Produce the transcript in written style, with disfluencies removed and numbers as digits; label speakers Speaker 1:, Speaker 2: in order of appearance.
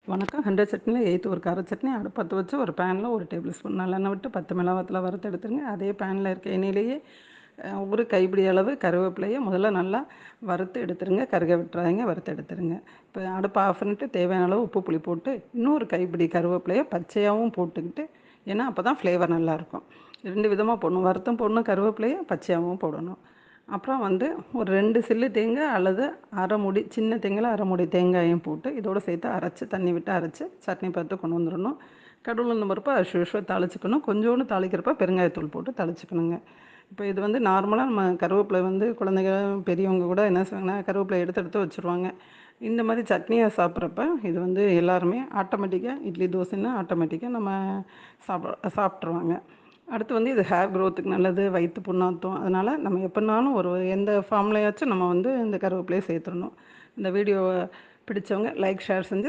Speaker 1: வணக்கம். 100 சட்னியில் 8 ஒரு கார சட்னி அடுப்பத்து வச்சு ஒரு பேனில் 1 டேபிள் ஸ்பூன் நல்லெண்ணெய் விட்டு 10 மிளகாத்தூளை வறுத்து எடுத்துருங்க. அதே பேனில் இருக்க எண்ணெயிலேயே ஒரு கைப்பிடி அளவு கருவேப்பிலையை முதல்ல நல்லா வறுத்து எடுத்துருங்க. கருக விட்டுறாதீங்க, வறுத்து எடுத்துருங்க. இப்போ அடுப்பை ஆஃப் பண்ணிட்டு தேவையான அளவு உப்பு புளி போட்டு இன்னொரு கைப்பிடி கருவேப்பிலையை பச்சையாகவும் போட்டுக்கிட்டு, ஏன்னா அப்போ தான் ஃப்ளேவர் நல்லாயிருக்கும். 2 விதமாக போடணும், வறுத்தும் போடணும் கருவேப்பிலையை, பச்சையாகவும் போடணும். அப்புறம் ஒரு 2 சில்லு தேங்காய் அல்லது அரை மூடி, சின்ன தேங்காயில் அரை மூடி தேங்காயும் போட்டு இதோடு சேர்த்து அரைச்சி, தண்ணி விட்டு அரைச்சி சட்னி பார்த்து கொண்டு வந்துடணும். கடுகு உளுந்தம் பருப்பு அஸ் யூஷுவல் தாளிச்சுக்கணும். கொஞ்சோண்டு தாளிக்கிறப்ப பெருங்காயத்தூள் போட்டு தாளிச்சுக்கணுங்க. இப்போ இது நார்மலாக நம்ம கருவேப்பிலை குழந்தைங்க பெரியவங்க கூட என்ன செய்வாங்கன்னா கருவேப்பிலை எடுத்து எடுத்து வச்சுருவாங்க. இந்த மாதிரி சட்னியாக சாப்பிட்றப்ப இது எல்லாருமே ஆட்டோமேட்டிக்காக இட்லி தோசைன்னா ஆட்டோமேட்டிக்காக நம்ம சாப்பிட்ருவாங்க. அடுத்து இது ஹேர் க்ரோத்துக்கு நல்லது, வயிற்று புண்ணாத்தும். அதனால் நம்ம எப்போனாலும் எந்த ஃபார்ம்லையாச்சும் நம்ம இந்த கருவேப்பிலையை சேர்த்துடணும். இந்த வீடியோவை பிடிச்சவங்க லைக், ஷேர் செஞ்சு